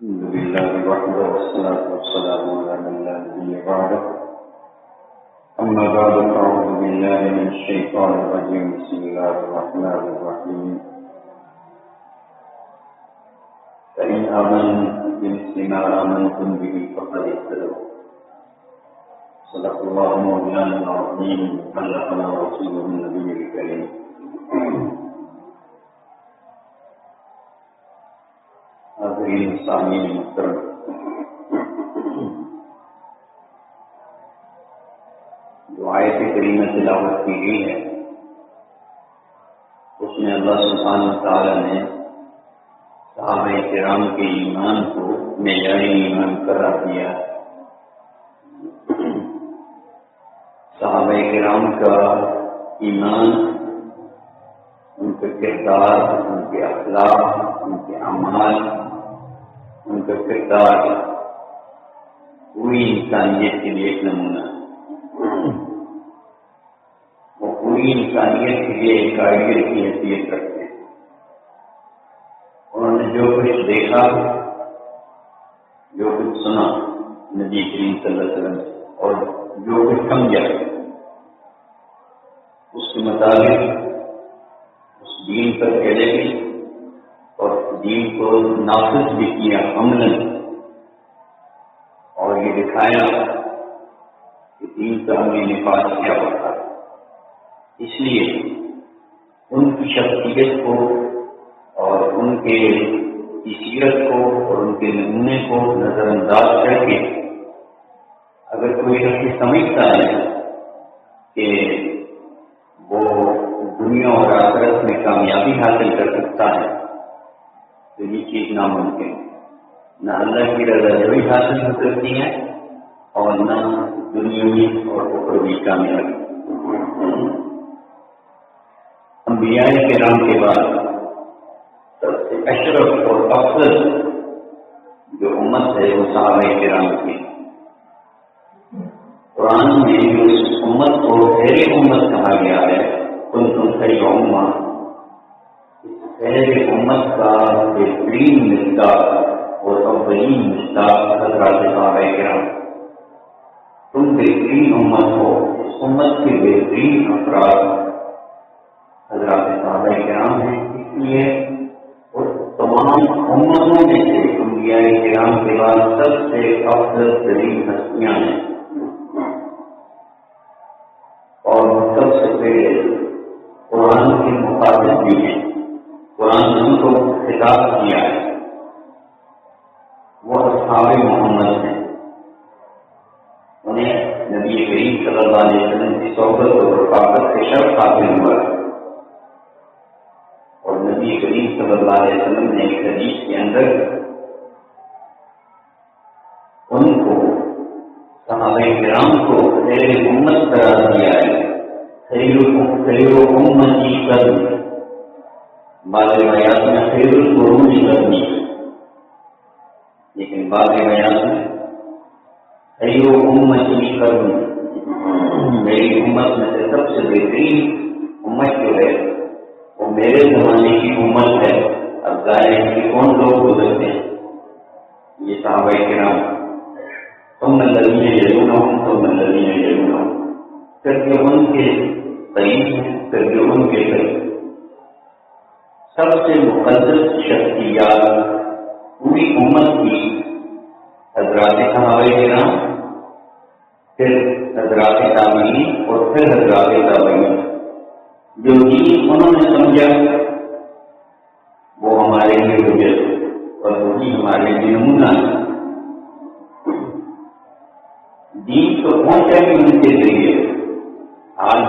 الحمد لله وحده والصلاة والسلام على من لا نبي بعده. أما بعد فأعوذ بالله من الشيطان الرجيم. بسم الله الرحمن الرحيم. فإن آمنوا بمثل ما آمنتم به فقد اهتدوا. صدق الله مولانا العظيم. بلغنا رسوله النبي الكريم. حاضرین سامعین محترم، جو آیت کریمہ تلاوت کی گئی ہے اس میں اللہ سبحانہ وتعالی نے صحابہ کرام کے ایمان کو معیاری ایمان قرار دیا. صحابہ کرام کا ایمان، ان کا کردار، ان کے اخلاق، ان کے اعمال، ان کا کردار پوری انسانیت کے لیے ایک نمونہ، وہ پوری انسانیت کے لیے ایک آئیڈیل کی حیثیت رکھتے ہیں. انہوں نے جو کچھ دیکھا، جو کچھ سنا نبی کریم صلی اللہ علیہ وسلم سے، اور جو کچھ سمجھا اس کے مطابق اس دین پر چلے گئے اور دین کو نافذ بھی کیا عملاً، اور یہ دکھایا کہ دین کا عملی نفاذ کیا ہوتا ہے. اس لیے ان کی شخصیت کو اور ان کے سیرت کو اور ان کے نمونے کو نظر انداز کر کے اگر کوئی شخص سمجھتا ہے کہ وہ دنیا اور آخرت میں کامیابی حاصل کر سکتا ہے تو یہ چیز ناممکن ہے. نہ اللہ کی رضا جوئی حاصل ہو سکتی ہے اور نہ دنیاوی اور اخروی کامیابی. انبیاء کرام کے بعد سب سے اشرف اور افضل جو امت ہے وہ صحابہ کرام کی. قرآن میں جو اس امت کو خیر امت کہا گیا ہے، کنتم خیر امہ، خیر امت کا بہترین مصداق اور اولین مصداق حضرات صحابہ کرام. تم بہترین امت ہو، اس امت کے بہترین افراد حضرات صحابہ کرام ہیں. اس لیے تمام امتوں میں سے انبیاء کرام کے بعد سب سے افضل ترین ہستیاں ہیں اور سب سے پہلے قرآن کے مخاطب بھی ہیں. قرآن نے ان کو خطاب کیا ہے، وہ اصحاب محمد ہیں. انہیں نبی کریم صلی اللہ علیہ وسلم کی صحبت اور رفاقت سے شرف حاصل ہوا ہے. اور نبی کریم صلی اللہ علیہ وسلم نے ایک حدیث کے اندر ان کو، صحابہ کرام کو خیر امت قرار دیا ہے. خیر امتی قرنی، بعض روایات میں خیر القرون قرنی، لیکن بعض روایات میں خیر امتی قرنی، میری امت میں سے سب سے بہترین امت جو ہے وہ میرے زمانے کی امت ہے. اب ظاہر ہے کہ کون لوگ گزرتے ہیں؟ یہ صحابہ کرام. ثم الذین یلونہم ثم الذین یلونہم، پھر جو ان کے قریب ہیں، پھر جو ان کے قریب. سب سے مقدس شخصیات پوری امت کی حضرات صحابہ کرام، پھر حضرات تابعین اور پھر حضرات تابعین. جو دین انہوں نے سمجھا وہ ہمارے لیے حجت اور وہی ہمارے لیے نمونہ ہے. دین کو پہنچا بھی ان کے ذریعے. آج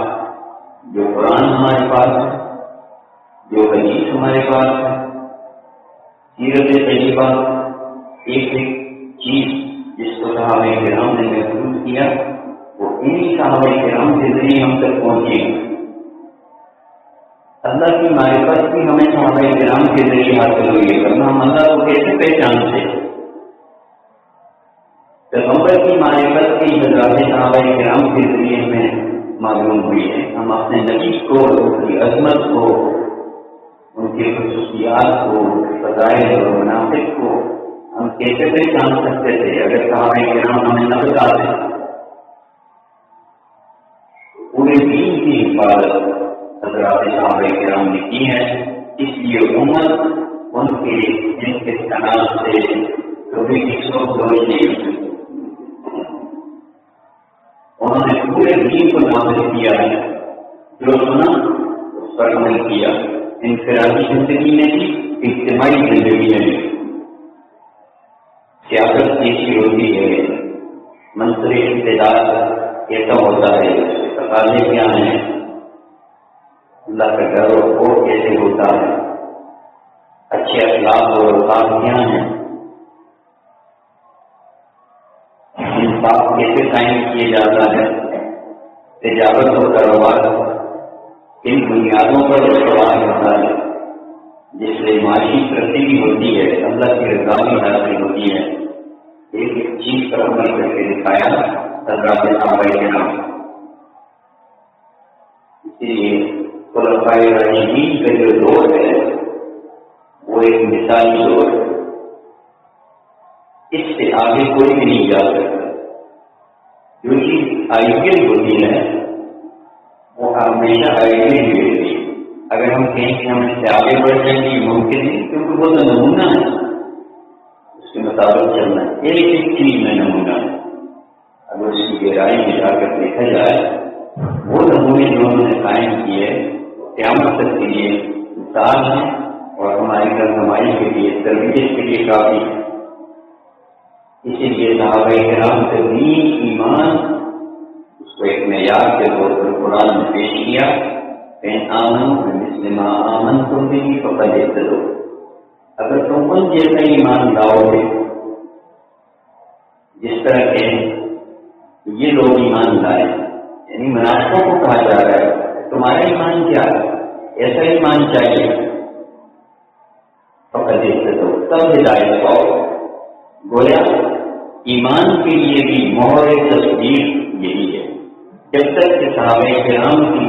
جو قرآن ہمارے پاس ہے، جو حدیث ہمارے پاس ہے، سیرت طیبہ، ایک ایک چیز جس کو صحابہ کرام نے محفوظ کیا وہ انہی صحابہ کرام کے ذریعے ہم تک پہنچے گی. اللہ کی معرفت بھی ہمیں صحابہ کرام کے ذریعے حاصل ہوئی ہے، ورنہ ہم اللہ کو کیسے پہچانتے؟ پیغمبر کی معرفت کی حضرات صحابہ کرام کے ذریعے ہمیں معلوم ہوئی ہے. ہم اپنے نبی کو، ان کی عظمت کو، ان کی خصوصیات کو، فضائل اور منافق کو ہم کیسے پہچان سکتے تھے اگر صحابہ کرام ہمیں نہ بتاتے؟ پورے دین کی حفاظت حضرات صحابہ کرام نے کی ہے، اس لیے امت ان کے جن کے تناظ سے کبھی کسی کو سمجھ نہیں ہوئی۔ انہوں نے پورے دین کو نافذ کیا ہے، جو سنا اس پر عمل کیا، انفرادی زندگی میں بھی اجتماعی زندگی میں بھی۔ سیاست کیسی ہوتی ہے، منصب اقتدار کیسا ہوتا ہے، اس کے تقاضے کیا ہیں، اللہ کا ڈر و خوف کیسے ہوتا ہے، اچھے اخلاق اور اوقات کیا ہیں، انصاف کیسے قائم کیا جاتا ہے، تجارت اور کاروبار ان بنیادوں پر سوال ہوتا ہے جس سے معاشی ترقی بھی ہوتی ہے، اللہ کی رضا بھی حاصل ہوتی ہے۔ ایک ایک چیز پر عمل کر کے دکھایا حضرات صحابہ کرام۔ اسی لیے خلفائے راشدین کا جو دور ہے وہ ایک مثالی دور ہے، اس سے آگے کوئی بھی نہیں جا سکتا۔ جو چیز آئیڈیل ہوتی ہے وہ ہمیشہ آئیڈیل ہی ہوتی ہے۔ اگر ہم کہیں کہ ہم اس سے آگے بڑھ جائیں گے ممکن نہیں، کیونکہ وہ تو نمونہ ہے، اس کے مطابق چلنا ہے، ایک چیز میں نمونہ ہے۔ اگر اس کی گہرائی میں جا کر دیکھا جائے وہ نمونے جو انہوں نے قائم کیے قیامت تک کے لیے مثال ہیں اور ہماری رہنمائی کے لیے تربیت کے لیے کافی ہے۔ اسی لیے صحابہ کرام کا دین ایمان اس کو ایک معیار کے طور پر قرآن نے پیش کیا، فَإِنْ آمَنُوا بِمِثْلِ مَا آمَنْتُمْ بِهِ فَقَدِ اهْتَدَوْا۔ اگر تم ان جیسا ایمان لاؤ گے جس طرح کے یہ لوگ ایمان لائے، یعنی منافقوں کو کہا جا رہا ہے تمہارا ایمان کیا ہے، ایسا ایمان چاہیے، فَقَدِ اهْتَدَوْا، تب ہدایت پاؤ۔ گویا ایمان کے لیے بھی مہر تصدیق یہی ہے۔ جب تک کہ صحابہ کرام کی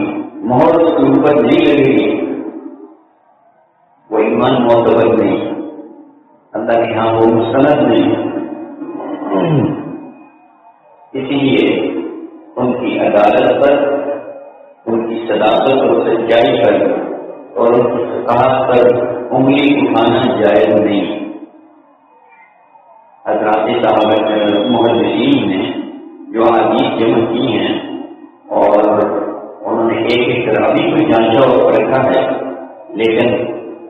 مہر اس کے اوپر نہیں لگے گی وہ ایمان معتبر نہیں، اللہ کے یہاں وہ مستند نہیں۔ اسی لیے ان کی عدالت پر، ان کی صداقت اور سچائی پر اور ان کی ثقافت پر انگلی اٹھانا جائز نہیں۔ حضرات صحابہ محدثین نے جو حدیث جمع کی ہیں اور انہوں نے ایک ایک راوی کو جانچا اور پرکھا ہے، لیکن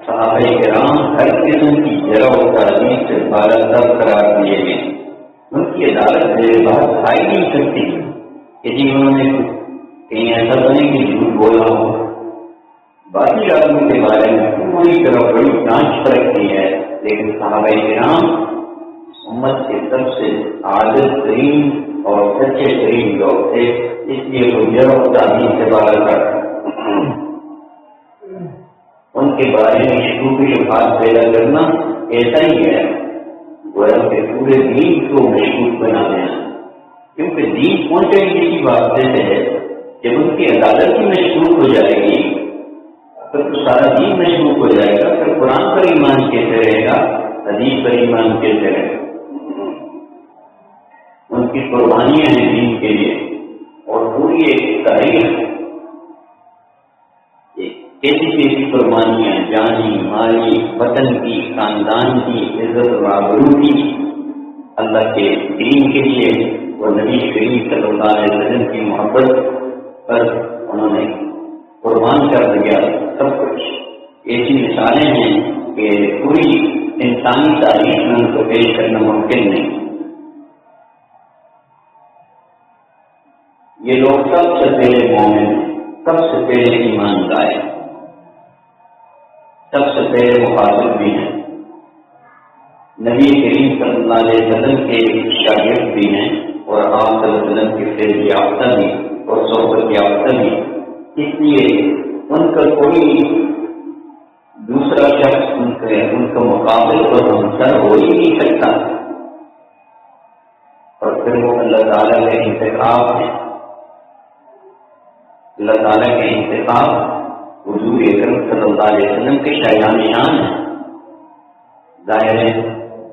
صحابہ کرام ہر قسم کی جرح و تعظیم سے بالادب قرار دیے گئے۔ ان کی عدالت میرے بات کھائی نہیں سکتی کہ جی انہوں نے کہیں ایسا بنے کہ جھوٹ بولا ہو۔ باقی آدمیوں کے بارے میں پوری طرح بڑی جانچ پرکھ کی ہے، لیکن صحابہ کرام امت کے سب سے عادل ترین اور سچے ترین لوگ تھے، اس لیے وہ جرح و تعظیم سے بالا کر ان کے بارے میں شکوک شبہات پیدا کرنا ایسا ہی ہے گویا کہ پورے دین کو مشکوک بنا دینا، کیونکہ دین پہنچے گی اسی واسطے سے ہے۔ جب ان کی عدالت ہی مشکوک ہو جائے گی پھر تو سارا دین مشکوک ہو جائے گا، پھر قرآن پر ایمان کیسے رہے گا، حدیث پر ایمان کیسے رہے گا۔ ان کی قربانیاں ہیں دین کے لیے اور پوری ایک تاریخ کیسی کیسی قربانیاں، جانی مالی، وطن کی، خاندان کی، عزت و آبرو کی، اللہ کے دین کے لیے اور نبی کریم صلی اللہ علیہ وسلم کی محبت پر انہوں نے قربان کر دیا سب کچھ۔ ایسی مثالیں ہیں کہ پوری انسانی تاریخ میں ان کو پیش کرنا ممکن نہیں۔ یہ لوگ سب سے پہلے مومن، سب سے پہلے ایمان لائے، سب سے پہلے مخاطب بھی ہیں، نبی کریم صلی اللہ علیہ وسلم کے شاگرد بھی ہیں اور آپ صلی اللہ علیہ وسلم کے فیض یافتہ بھی اور صحبت یافتہ بھی۔ اس لیے ان کا کوئی دوسرا شخص ان کا مقابل اور ہمسر ہو ہی نہیں سکتا۔ اور پھر وہ اللہ تعالیٰ کے انتخاب ہیں، اللہ تعالیٰ کے انتخاب حضور اکرم صلی اللہ علیہ وسلم کے شایان شان ہیں۔ ظاہر ہے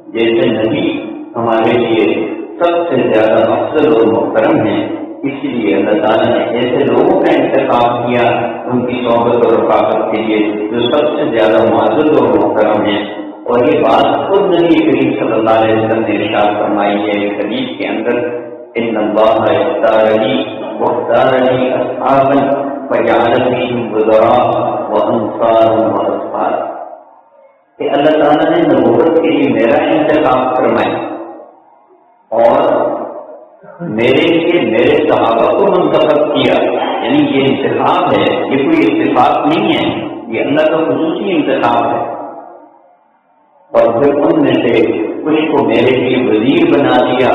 جیسے نبی ہمارے لیے سب سے زیادہ افضل اور محترم ہیں، اسی لیے اللہ تعالیٰ نے ایسے لوگوں کا انتخاب کیا ان کی صحبت اور رفاقت کے لیے جو سب سے زیادہ معزز اور محترم ہیں۔ اور یہ بات خود نبی کریم صلی اللہ علیہ وسلم نے ارشاد فرمائی ہے ایک حدیث کے اندر، ان اللہ اختارنی واختارنی اصحابا فجعلنی فیہم وزراء وانصارا واصحابا، کہ اللہ تعالیٰ نے نبوت کے لیے میرا انتخاب فرمایا اور میرے لیے میرے صحابہ کو منتخب کیا۔ یعنی یہ انتخاب ہے، یہ کوئی اتفاق نہیں ہے، یہ اللہ کا خصوصی انتخاب ہے۔ اور پھر ان میں سے کچھ کو میرے لیے وزیر بنا دیا،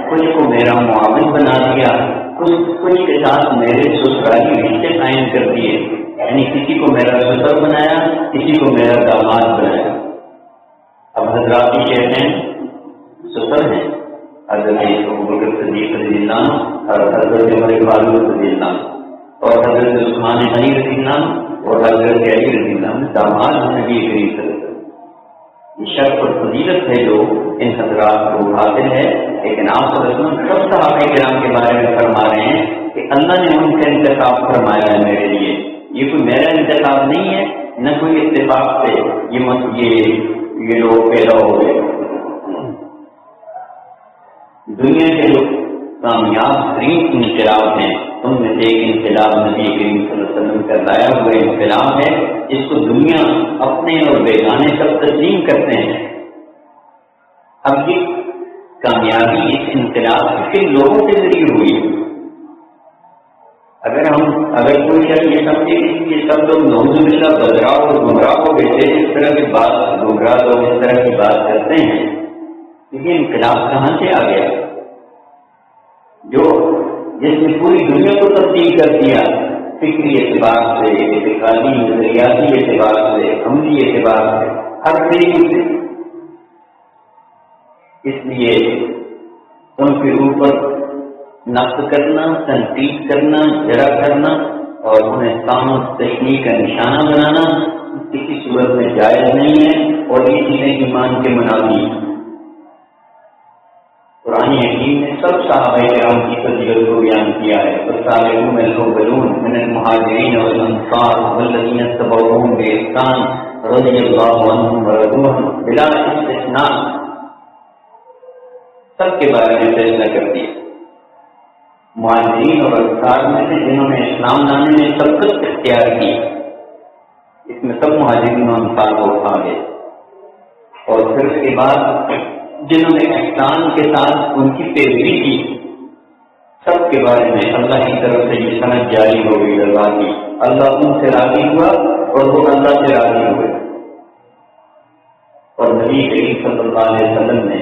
کچھ کو میرا معاون بنا دیا، کچھ کے ساتھ میرے سسرالی رشتے قائم کر دیے، یعنی کسی کو میرا سسر بنایا، کسی کو میرا داماد بنایا۔ اب حضرات کہتے ہیں سسر ہیں حضرت ابوبکر صدیق رضی اللہ عنہ اور حضرت عمر فاروق رضی اللہ عنہ، اور حضرت عثمان غنی رضی اللہ عنہ اور حضرت علی رضی اللہ عنہ داماد نبی کریم صلی اللہ علیہ وسلم۔ یہ شرف اور فضیلت ہے جو ان حضرات کو حاصل ہے، لیکن آپ صلی اللہ علیہ وسلم سب صحابہ کرام کے بارے میں فرما رہے ہیں کہ اللہ نے ان کا انتخاب فرمایا ہے میرے لیے، یہ کوئی میرا انتخاب نہیں ہے، نہ کوئی اتفاق سے یہ لوگ پیدا ہو گئے۔ دنیا کے جو کامیاب ترین انقلاب ہیں ان میں سے ایک انقلاب نبی کریم صلی اللہ علیہ وسلم کا لایا ہوا انقلاب ہے، جس کو دنیا اپنے اور بیگانے سب تسلیم کرتے ہیں۔ اب یہ کامیابی اس انقلاب کن لوگوں کے ذریعے ہوئی؟ اگر کوئی شخص یہ سمجھے کہ سب لوگ نعوذ باللہ بدراؤ اور گمراہ ہو گئے تھے، اس طرح کی بات گمراہ لوگ اس طرح کی بات کرتے ہیں، یہ انقلاب کہاں سے آ گیا جس نے پوری دنیا کو تبدیل کر دیا، فکری اعتبار سے، اعتقادی نظریاتی اعتبار سے، عملی اعتبار سے، ہر طریقے سے۔ اس لیے ان کے اوپر نقد کرنا، تنقید کرنا، جرح کرنا اور انہیں کام تشنیع کا نشانہ بنانا کسی صورت میں جائز نہیں ہے، اور یہ چیزیں ایمان کے منافی ہیں۔ قرآن حکیم نے سب صحابہ کرام کی فضیلت کو بیان کیا ہے، والسابقون الاولون من المہاجرین والانصار والذین اتبعوہم بإحسان رضی اللہ عنہم ورضوا عنہ، بلا استثناء سب کے بارے میں فیصلہ کر دیا۔ مہاجرین اور انصار میں سے جنہوں نے اسلام لانے میں سبقت اختیار کی، اس میں سب مہاجرین اور انصار کو اٹھا گئے، اور پھر اس کے بعد جنہوں نے احسان کے ساتھ ان کی پیروی کی، سب کے بارے میں اللہ کی طرف سے یہ سند جاری ہو گئی، اللہ ان سے راضی ہوا اور وہ اللہ سے راضی ہوئے۔ اور نبی کریم صلی اللہ علیہ وسلم نے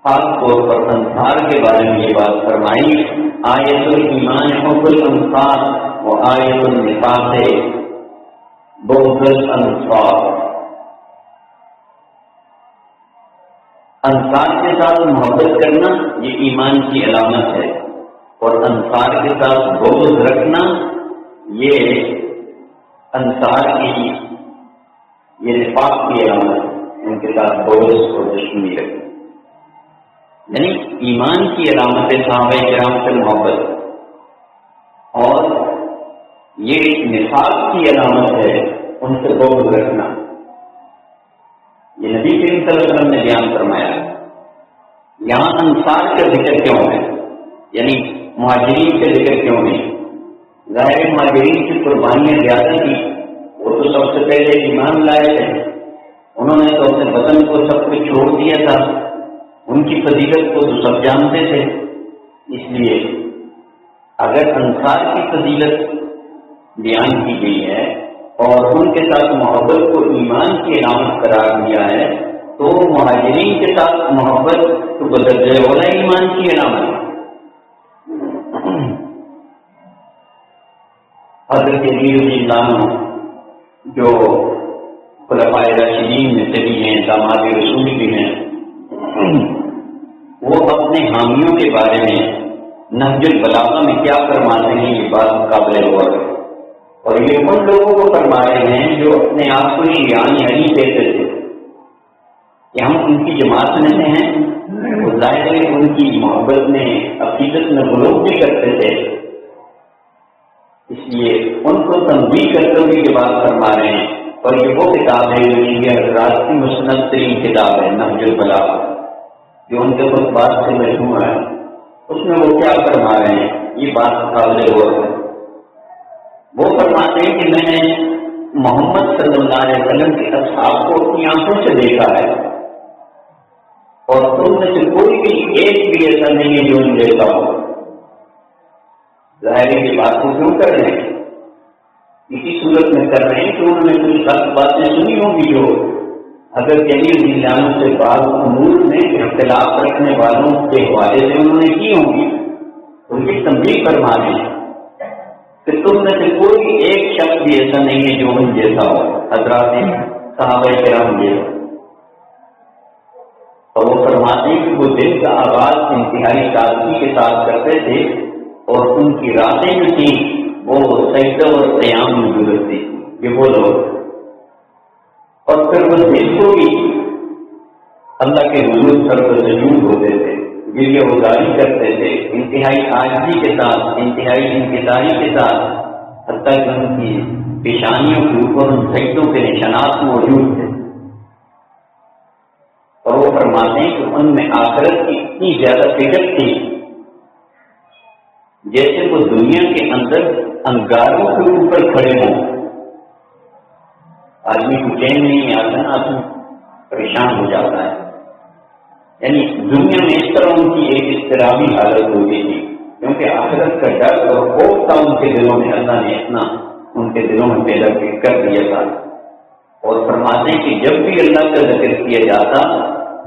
خاص طور پر انصار کے بارے میں یہ بات فرمائی، آیت الایمان حب الانصار و آیت النفاق بغض الانصار۔ انصار کے ساتھ محبت کرنا یہ ایمان کی علامت ہے، اور انصار کے ساتھ بغض رکھنا یہ انصار کی یہ نفاق کی علامت ہے، ان کے ساتھ بغض اور دشمنی رکھنا، یعنی ایمان کی علامت ہے صحابہ کرام سے محبت، اور یہ نفاق کی علامت ہے ان سے بغض رکھنا۔ یہ نبی کریم صلی اللہ علیہ وسلم نے بیان فرمایا۔ یہاں انصار کا ذکر کیوں ہے، یعنی مہاجرین کا ذکر کیوں نہیں؟ ظاہر مہاجرین کی قربانیاں زیادہ تھی، وہ تو سب سے پہلے ایمان لائے تھے، انہوں نے تو اپنے وطن کو سب کچھ چھوڑ دیا تھا، ان کی فضیلت کو تو سب جانتے تھے۔ اس لیے اگر انصار کی فضیلت بیان کی گئی ہے اور ان کے ساتھ محبت کو ایمان کی علامت قرار دیا ہے، تو مہاجرین کے ساتھ محبت تو بدرجہ اولا ایمان کی علامت ہے۔ حضرت علی رضی اللہ عنہ جو خلفائے راشدین میں سے بھی ہیں، داماد رسول بھی ہیں، وہ اپنے حامیوں کے بارے میں نہج البلاغہ میں کیا فرماتے ہیں، یہ بات قابل غور ہے، اور یہ ان لوگوں کو فرما رہے ہیں جو اپنے آپ کو شیعان علی کہتے تھے، کہ ہم ان کی جماعت میں سے ہیں، وہ ظاہر ہے ان کی محبت میں عقیدت میں غلوب بھی کرتے تھے، اس لیے ان کو تنبیہ کرتے ہوئے یہ بات فرما رہے ہیں۔ اور یہ وہ کتاب ہے جو ان کے حضرات کی مسند ترین کتاب ہے، نہج البلاغہ، جو ان کے خطبات سے مجموعہ ہے۔ اس میں وہ کیا فرما رہے ہیں، یہ بات قابل غور ہے۔ وہ فرماتے ہیں کہ میں نے محمد صلی اللہ علیہ وسلم کے اصحاب کو اپنی آنکھوں سے دیکھا ہے، اور تم میں سے کوئی بھی ایک بھی ایسا نہیں ہے جو ان جیسا ہو۔ ظاہر کی بات کو کیوں کر رہے ہیں؟ اسی صورت میں کر رہے ہیں کہ انہوں نے کچھ غلط باتیں سنی ہوں گی جو اگر علی رضی اللہ عنہ سے بعض امور میں اختلاف رکھنے والوں کے حوالے سے انہوں نے کی ہوں گی، ان کی تنبیہ فرما رہے ہیں کہ تم میں سے کوئی ایک شخص بھی ایسا نہیں ہے جو ان جیسا ہو، حضرات صحابہ کرام جیسا۔ اور وہ فرماتے ہیں کہ وہ دن کا آغاز انتہائی سادگی کے ساتھ کرتے تھے، اور ان کی راتیں جو تھیں وہ سجدہ اور قیام میں گزرتی تھی، یہ وہ لوگ۔ اور پھر وہ دل کو بھی اللہ کے حضور سر پر سجود ہوتے تھے، گریہ گزاری کرتے تھے انتہائی عاجزی کے ساتھ، انتہائی انکساری کے ساتھ، حتیٰ کہ ان کی پیشانیوں کے اوپر ان سجدوں کے نشانات موجود تھے۔ اور وہ فرماتے ہیں کہ ان میں آخرت کی اتنی زیادہ فکر تھی جیسے وہ دنیا کے اندر انگاروں کے اوپر کھڑے ہوں۔ آدمی کو چین نہیں آتا، آدمی پریشان ہو جاتا ہے۔ یعنی دنیا میں اس طرح ان کی ایک اضطرابی حالت ہوتی تھی، کیونکہ آخرت کا ڈر اور خوف تھا ان کے دلوں میں، اللہ نے اتنا ان کے دلوں میں پیدا کر دیا تھا۔ اور فرماتے ہیں کہ جب بھی اللہ کا ذکر کیا جاتا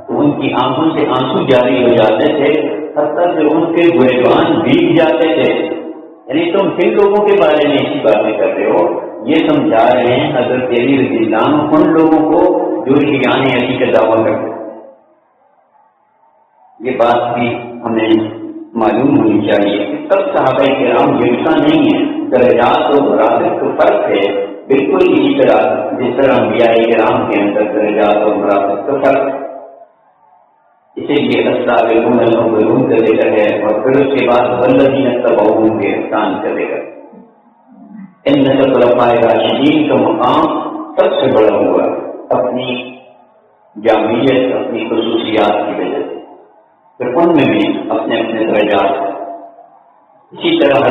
تو ان کی آنکھوں سے آنسو جاری ہو جاتے تھے، حتیٰ کہ ان کے گریبان بھیگ جاتے تھے۔ یعنی تم کن لوگوں کے بارے میں ایسی باتیں کر رہے ہو؟ یہ سمجھا رہے ہیں حضرت علی رضی اللہ عنہ ان لوگوں کو جو شیعان علی کا دعویٰ کرتے ہیں۔ یہ بات بھی ہمیں معلوم ہونی چاہیے کہ سب صحابہ کرام یکساں نہیں ہیں، درجات اور مراتب کا فرق ہے، بالکل اسی طرح جس طرح انبیاء کرام کے اندر درجات اور مراتب کا فرق ہے۔ اسی لیے السابقون الاولون کا ذکر ہے، اور پھر اس کے بعد والذین اتبعوہم بإحسان کا ذکر۔ ان خلفاء راشدین کا مقام سب سے بڑا ہوا اپنی جامعیت، اپنی خصوصیات کی وجہ سے، پھر ان میں بھی اپنے اپنے درجات۔ اسی طرح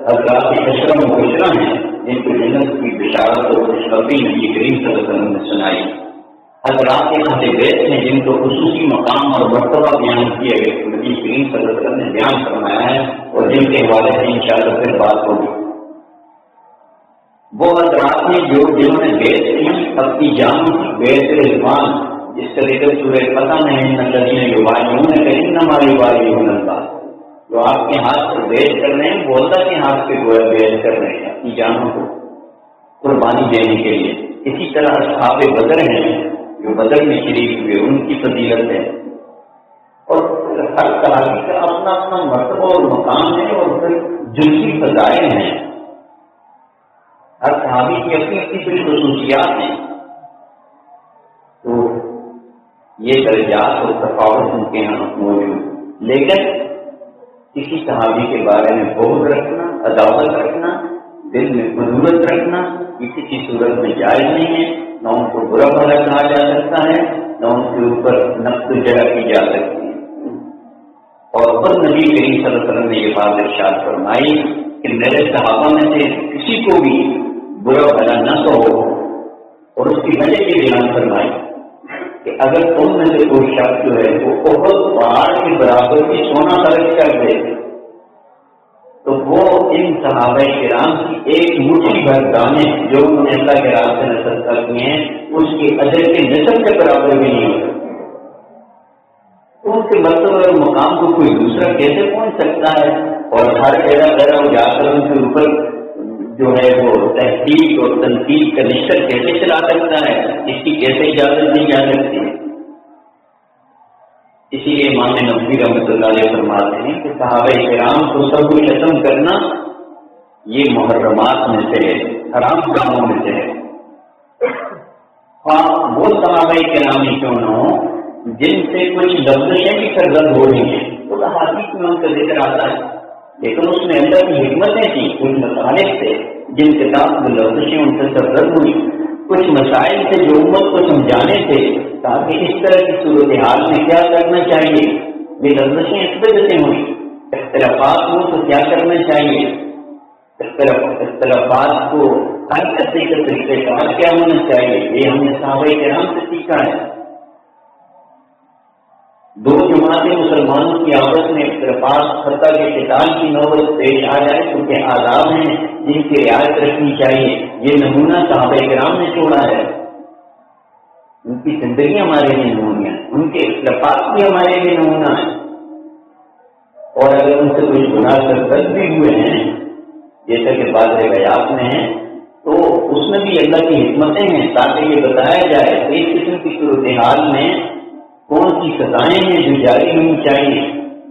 حضرات عشرہ مبشرہ ہیں جن کو جنت کی بشارت اور خوشخبری نبی کریم صلی اللہ علیہ وسلم نے سنائی۔ حضرات اہل بیت ہیں جن کو خصوصی مقام اور مرتبہ بیان کیا گیا، نبی کریم صلی اللہ علیہ وسلم نے بیان فرمایا ہے، اور جن کے حوالے سے انشاءاللہ پھر بات ہوگی۔ وہ حضرات ہیں جنہوں نے بیت کی اپنی جان کی، بیت رضوان، جس کا ذکر سورہ فتح میں ہے، الذین یبایعونک انما یبایعون اللہ، جو آپ کے ہاتھ سے بیت کر رہے ہیں وہ اللہ کے ہاتھ سے گویا بیت کر رہے ہیں اپنی جانوں کو قربانی دینے کے لیے۔ اسی طرح اصحاب بدر ہیں جو بدر میں شریک ہوئے، ان کی فضیلت ہے۔ اور ہر صحابی کا اپنا اپنا مرتبہ اور مقام ہے، اور پھر جزوی فضائل ہیں، ہر صحابی کی اپنی اپنی کچھ خصوصیات ہیں۔ تو یہ درجات اور تفاوت ان کے یہاں موجود، لیکن کسی صحابی کے بارے میں بغض رکھنا، عداوت رکھنا، دل میں خدورت رکھنا کسی کی صورت میں جائز نہیں ہے۔ نہ ان کو برا بھلا کہا جا سکتا ہے، نہ ان کے اوپر نقد جرح کی جا سکتی ہے۔ اور خود نبی کریم صلی اللہ علیہ وسلم نے یہ بات ارشاد فرمائی کہ میرے صحابہ میں سے کسی کو بھی برا بھلا نہ کہو، اور اس کی وجہ یہ بیان فرمائی کہ اگر تم میں سے کوئی شخص جو ہے وہ بہت پہاڑ کے برابر بھی سونا خرچ کر دے تو وہ ان صحابہ کرام کی ایک مٹھی بھر دانے جو انہوں نے اللہ کے راستے میں صدقہ کیے ہیں اس کے اجر کے نصف کے برابر بھی نہیں ہو سکتے۔ تو اس کے مرتبہ اور مقام کو کوئی دوسرا کیسے پہنچ سکتا ہے، اور ہر جگہ جا کر ان کے اوپر جو ہے وہ تحقیق اور تنقید کا نشر کیسے چلا سکتا ہے، اس کی کیسے اجازت دی جا سکتی ہے؟ اسی لیے امام نبوی رحمۃ اللہ علیہ فرماتے ہیں کہ صحابہ کرام کو سب ختم کرنا یہ محرمات میں سے ہے، حرام کاموں میں سے ہے۔ ہاں وہ صحابہ کرام ہی کیوں نہ ہو جن سے کچھ لفظیں بھی سرگرم ہو رہی ہیں، تو احادیث میں ان کا ذکر آتا ہے، لیکن اس میں اللہ کی حکمتیں تھیں، کچھ مسائل تھے جن کے ساتھ وہ لفظیں ان سے سرگرم ہوئی، کچھ مسائل تھے جو امت کو سمجھانے تھے تاکہ اس طرح کی صورتحال میں کیا کرنا چاہیے، یہ لفظیں اس وجہ سے ہوئی۔ اختلافات ہوں تو کیا کرنا چاہیے، اختلافات کو حل کرنے کا طریقہ کار کیا ہونا چاہیے، یہ ہم نے صحابہ کرام سے سیکھا ہے۔ دو جماعتیں مسلمانوں کی آپس میں اختلافات حتیٰ کے قتال کی نوبت پیش آ جائے تو کیا آداب ہیں جن کی رعایت رکھنی چاہیے، یہ نمونہ صحابہ کرام نے چھوڑا ہے۔ ان کی زندگی ہمارے لیے نمونہ ہے، ان کے اختلافات بھی ہمارے لیے نمونہ ہے، اور اگر ان سے کچھ گناہ سرزد بھی ہوئے ہیں جیسا کہ بعض روایات میں ہیں تو اس میں بھی اللہ کی حکمتیں ہیں تاکہ یہ بتایا جائے کہ اس قسم کی صورتحال میں کون سی سزائیں ہیں جو جاری ہونی چاہیے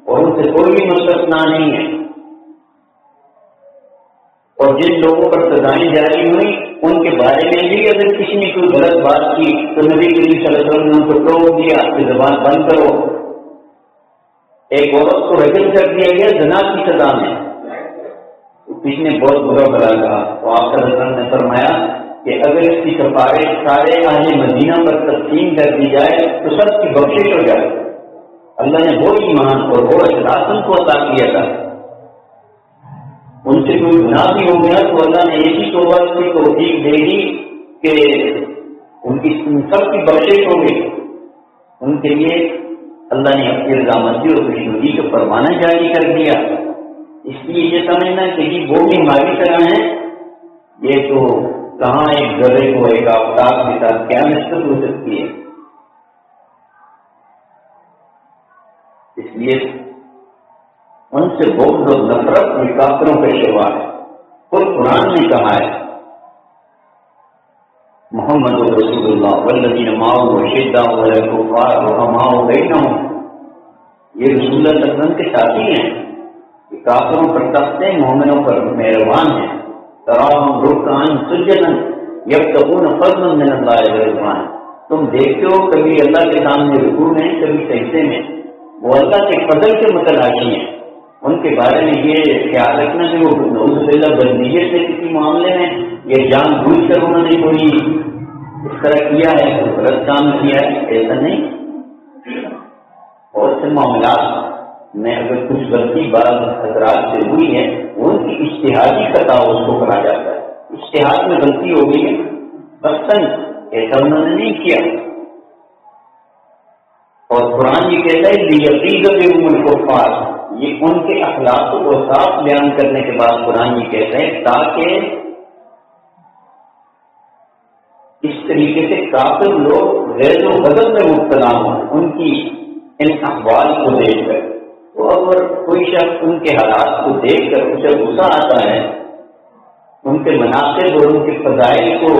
اور ان سے کوئی بھی مستثنا نہیں ہے، اور جن لوگوں پر سزائیں جاری ہوئی ان کے بارے میں بھی اگر کسی نے کوئی غلط بات کی تو نبی کریم صلی اللہ علیہ وسلم نے ان کو ٹوک دیا کہ زبان بند کرو۔ ایک عورت کو رجم کر دیا گیا زنا کی سزا میں، کسی نے بہت برا بلا کہا تو آپ صلی اللہ علیہ وسلم نے فرمایا کہ اگر اس کی کفارے سارے اہل مدینہ پر تقسیم کر دی جائے تو سب کی بخشش ہو جائے۔ اللہ نے وہ ایمان اور وہ اخلاص ان کو عطا کیا تھا، ان سے کوئی گناہ بھی ہو گیا تو اللہ نے ایسی توبہ کی توفیق دے دی کہ ان کی سب کی بخشش ہو گئی۔ ان کے لیے اللہ نے اپنی رضامندی اور خوشنودی کا پروانہ جاری کر دیا۔ اس لیے یہ سمجھنا کہ وہ بھی ہماری طرح ہیں، یہ تو کہاں ایک ذرے کو ایک آفتاب کے ساتھ کیا نسبت ہو سکتی ہے۔ اس لیے ان سے بغض اور نفرت یہ کافروں کا شعار ہے۔ خود قرآن نے کہا ہے محمد رسول اللہ والذین معه اشداء علی الکفار رحماء بینہم، یہ رسول اللہ صلی اللہ علیہ وسلم کے ساتھی ہیں، یہ کافروں پر سخت ہیں، مومنوں پر مہربان ہیں۔ تراہم رکعا سجدا یبتغون فضلا من اللہ ورضوانہ، تم دیکھتے ہو کبھی اللہ کے سامنے رکوع میں کبھی سجدے میں، وہ اللہ کے فضل کے متلاشی ہیں۔ ان کے بارے میں یہ خیال رکھنا کہ وہ نعوذ باللہ بدنیت سے کسی معاملے میں یہ جان بوجھ کر انہوں نے کوئی اس طرح کیا ہے، کوئی غلط کام کیا ہے، ایسا نہیں۔ اور سے معاملات میں اگر کچھ غلطی بعض حضرات سے ہوئی ہے وہ ان کی اجتہادی خطا اس کو کہا جاتا ہے، اجتہاد میں غلطی ہو گئی ہے، بستن ایسا انہوں نے نہیں کیا۔ اور قرآن یہ کہتا ہے لیغیظ بهم الکفار، یہ ان کے اخلاق و اوصاف بیان کرنے کے بعد قرآن یہ کہتا ہے تاکہ اس طریقے سے کافر لوگ غیظ و غضب میں مبتلا ہوں ان کی ان احوال کو دیکھ کر۔ تو اگر کوئی شخص ان کے حالات کو دیکھ کر اسے غصہ آتا ہے، ان کے مناقب اور ان کے فضائل کو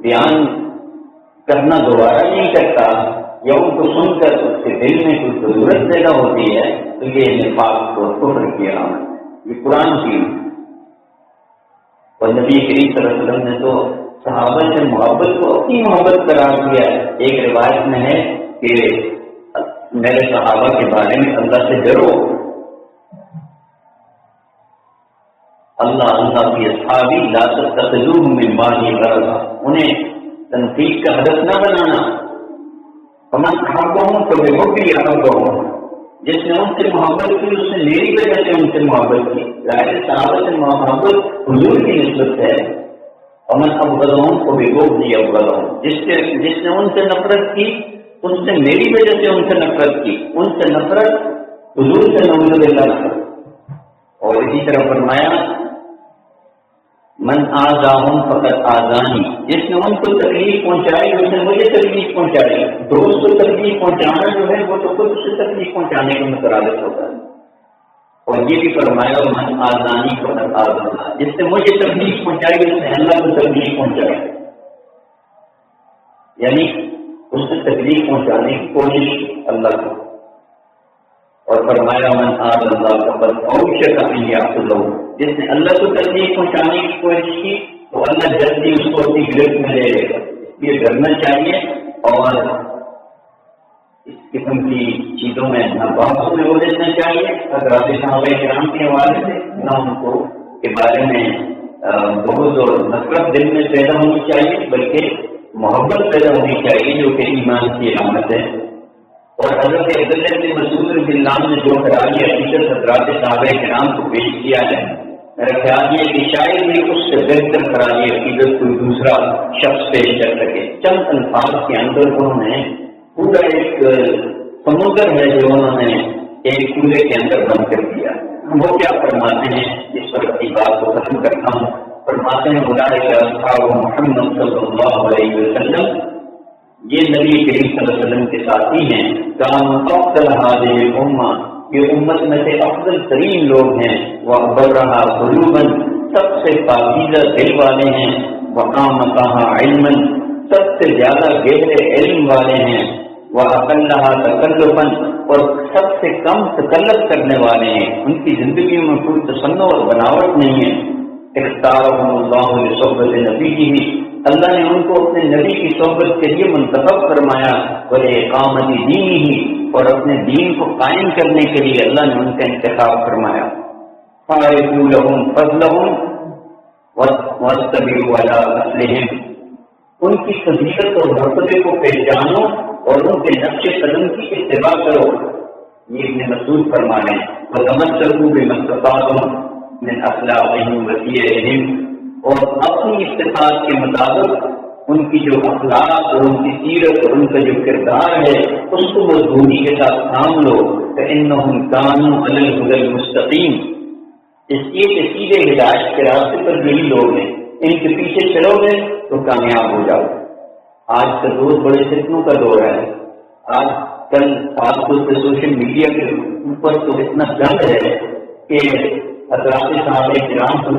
بیان کرنا دوبارہ نہیں کرتا یا ان کو سن کر اس کے دل میں کوئی ضرورت پیدا ہوتی ہے تو یہ نفاق اور کفر کی علامت، یہ قرآن کی۔ اور نبی کریم صلی اللہ علیہ وسلم نے تو صحابہ سے محبت کو اپنی محبت قرار دیا ہے۔ ایک روایت میں ہے کہ میرے صحابہ کے بارے میں اللہ سے ڈرو، اللہ کی اصحابی لا تتخذوهم من بعدی غرضا، انہیں تنقید کا ہدف نہ بنانا۔ فمن احبهم فبحبی احبهم، جس نے ان سے محبت کی اس نے میری وجہ سے ان سے محبت کی۔ ظاہر صحابہ سے محبت حضور کی نسبت ہے۔ ومن ابغضهم فببغضی ابغضهم، جس نے ان سے نفرت کی اس نے میری وجہ سے ان سے نفرت کی، ان سے نفرت حضور سے نعوذ باللہ نفرت۔ اور اسی طرح فرمایا من آذاہم فقد آذانی، جس نے ان کو تکلیف پہنچائی اس نے مجھے تکلیف پہنچائی۔ دوست کو تکلیف پہنچانا جو ہے وہ تو خود اسے تکلیف پہنچانے کا مترادف ہوتا ہے۔ اور یہ بھی فرمایا من آذانی فقد آذانا، جس نے مجھے تکلیف پہنچائی اس نے اللہ کو تکلیف پہنچائی، یعنی اس سے تکلیف پہنچانے کی کوشش کی اللہ کو۔ اور فرمایا من آذ اللہ فقد اوشک ان یأخذہ، جس نے اللہ کو تکلیف پہنچانے کی کوشش کی تو اللہ جلدی اس کو اپنی گرفت میں لے لے گا۔ یہ ڈرنا چاہیے اور اس قسم کی چیزوں میں نہ بحثوں میں وہ دینا چاہیے حضرات صحابہ کرام کے حوالے سے، نہ ان کو کے بارے میں بغض اور نفرت دل میں پیدا ہونی چاہیے، بلکہ محبت پیدا ہونی چاہیے جو کہ ایمان کی علامت ہے۔ اور حضرت عبداللہ بن مسعود رضی اللہ عنہ نے جو خراج عقیدت حضرات صحابہ کرام کو پیش کیا ہے، میرا خیال یہ کہ شاید ہی اس سے بہتر خراج عقیدت کوئی دوسرا شخص پیش کر سکے۔ چند الفاظ کے اندر انہوں نے پورا ایک سمندر ہے جو انہوں نے ایک پورے کے اندر بند کر دیا۔ وہ کیا فرماتے ہیں، اس پر اپنی بات کو ختم کرتا ہوں۔ فرماتے ہیں اولئک اصحاب محمد صلی اللہ علیہ وسلم، یہ نبی کریم صلی اللہ علیہ وسلم کے ساتھی ہیں۔ کانوا افضل هذه الامہ، یہ امت میں سے افضل ترین لوگ ہیں۔ وابرھا قلوبا، سب سے پاکیزہ دل والے ہیں۔ واعمقھا علما، سب سے زیادہ گہرے علم والے ہیں۔ واقلھا تکلفا، اور سب سے کم تکلف کرنے والے ہیں، ان کی زندگیوں میں کوئی تصنع اور بناوٹ نہیں ہے۔ اختارهم اللہ لصحبۃ نبیہ، اللہ نے ان کو اپنے نبی کی صحبت کے لیے منتخب فرمایا۔ وَلِإِقَامَةِ دِینِهِ، اور اپنے دین کو قائم کرنے کے لیے اللہ نے ان کا انتخاب فرمایا۔ فَاعْرِفُوا لَهُمْ فَضْلَهُمْ وَاتَّبِعُوا عَلَىٰ أَصْلِهِمْ، ان کی فضیلت اور مرتبے کو پہچانو اور ان کے نقش قدم کی اتباع کرو۔ یہ ابن مسعود فرما رہے ہیں، وَتَمَسَّكُوا بِمَا اسْتَطَعْتُم مِّنْ أَخْلَاقِهِمْ وَسِيَرِهِمْ، اور اپنی استطاعت کے مطابق ان کی جو اخلاق اور ان کی سیرت اور ان کا جو کردار ہے اس کو مضبوطی کے ساتھ تھام لو۔ فإنهم كانوا على الهدى المستقيم، اس لیے کہ سیدھے ہدایت کے راستے پر یہی لوگ ہیں، ان کے پیچھے چلو گے تو کامیاب ہو جاؤ۔ آج کا دور بڑے فتنوں کا دور ہے۔ آج کل آپ کو سوشل میڈیا کے اوپر تو اتنا گند ہے کہ حضرات صحابہ کرام کو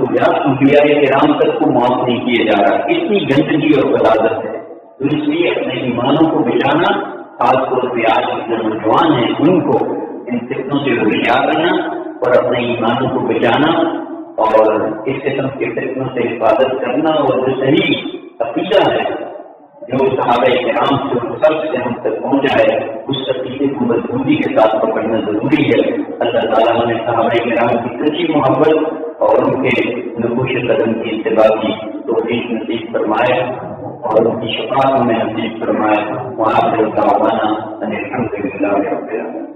انبیاء کرام تک کو معاف نہیں کیے جا رہا، اتنی گندگی اور غلاظت ہے۔ تو اس لیے اپنے ایمانوں کو بچانا، خاص طور پہ آج کے جو نوجوان ہیں ان کو ان فتنوں سے ہوشیار رہنا اور اپنے ایمانوں کو بچانا اور اس قسم کے فتنوں سے حفاظت کرنا، اور جو صحیح عقیدہ ہے جو صحابہ کرام سے سب سے ہم تک پہنچا ہے، اس عقیدے کو مضبوطی کے ساتھ پکڑنا ضروری ہے۔ اللہ تعالیٰ نے صحابہ کرام کی سچی محبت اور ان کے نقوش قدم کی اتباع کی توفیق نصیب فرمائے اور ان کی شفاعت میں نصیب فرمائے۔ وآخر دعوانا ان الحمد للہ رب العالمین۔